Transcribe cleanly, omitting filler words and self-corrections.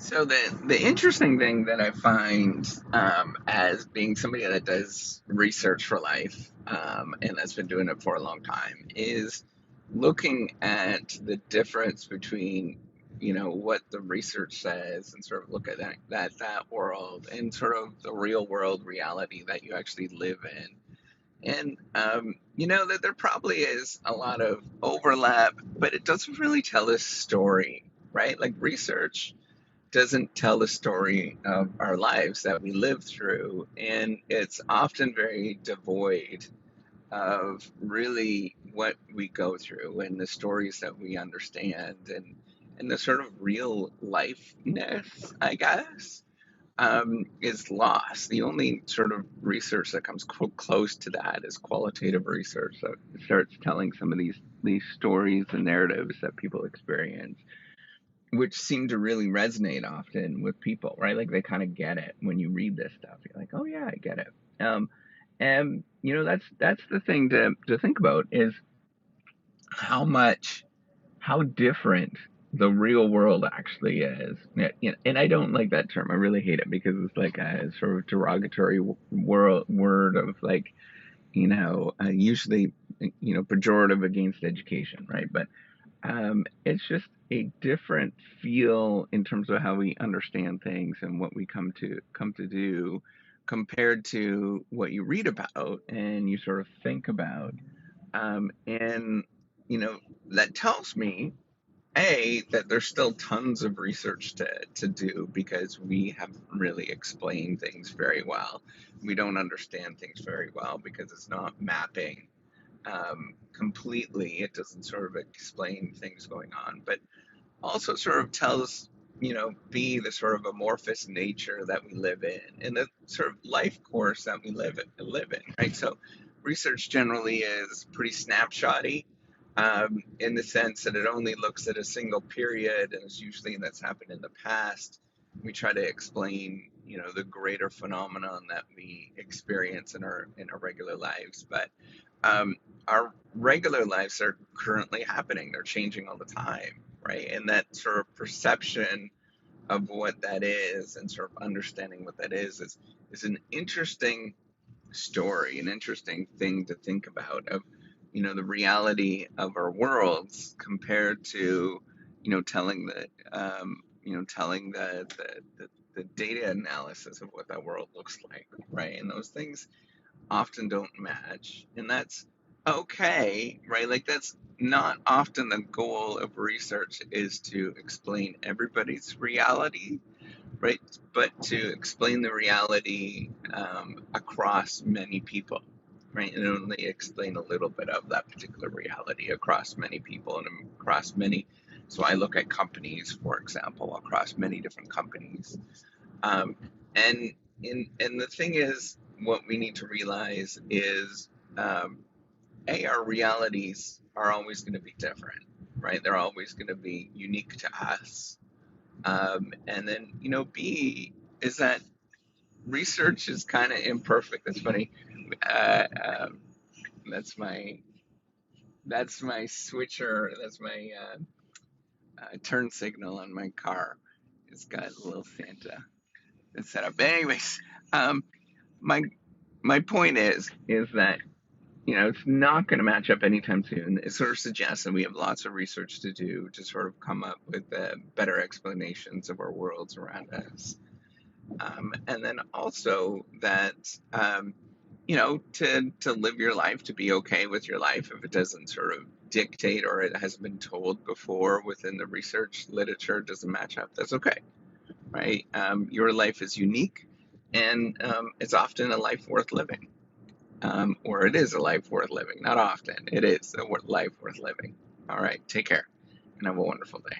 So the interesting thing that I find as being somebody that does research for life and that's been doing it for a long time is looking at the difference between what the research says and sort of look at that world and sort of the real world reality that you actually live in. And that there probably is a lot of overlap, but it doesn't really tell a story, right? Like research doesn't tell the story of our lives that we live through, and it's often very devoid of really what we go through and the stories that we understand and the sort of real lifeness, I guess, is lost. The only sort of research that comes close to that is qualitative research that starts telling some of these stories and narratives that people experience, which seem to really resonate often with people, right? Like they kind of get it when you read this stuff. You're like, oh yeah, I get it. And that's the thing to think about is how different the real world actually is. And I don't like that term. I really hate it because it's like a sort of derogatory word of like, usually, pejorative against education, right? But it's just a different feel in terms of how we understand things and what we come to do compared to what you read about and you sort of think about. And you know that tells me that there's still tons of research to do because we haven't really explained things very well. We don't understand things very well because it's not mapping completely. It doesn't sort of explain things going on, but also sort of tells, be the sort of amorphous nature that we live in and the sort of life course that we live in, right? So research generally is pretty snapshotty in the sense that it only looks at a single period and it's usually that's happened in the past. We try to explain, the greater phenomenon that we experience in our regular lives, but um, our regular lives are currently happening. They're changing all the time, right? And that sort of perception of what that is and sort of understanding what that is an interesting story, an interesting thing to think about of, the reality of our worlds compared to, telling the data analysis of what that world looks like, right? And those things often don't match, and that's okay, right? Like that's not often the goal of research is to explain everybody's reality, right? But to explain the reality across many people, right? And only explain a little bit of that particular reality across many people and across many. So I look at companies, for example, across many different companies, um, and and the thing is, what we need to realize is, um, our realities are always going to be different, right? They're always going to be unique to us. And then, B is that research is kind of imperfect. That's funny. Uh, um, that's my switcher. That's my turn signal on my car. It's got a little Santa set up. But anyways, um, my my point is that it's not going to match up anytime soon. It sort of suggests that we have lots of research to do to sort of come up with better explanations of our worlds around us. And then also that, to live your life, to be okay with your life, if it doesn't sort of dictate or it hasn't been told before within the research literature, doesn't match up, that's okay, right? Your life is unique and it's often a life worth living, or it is a life worth living. Not often, it is a life worth living. All right, take care and have a wonderful day.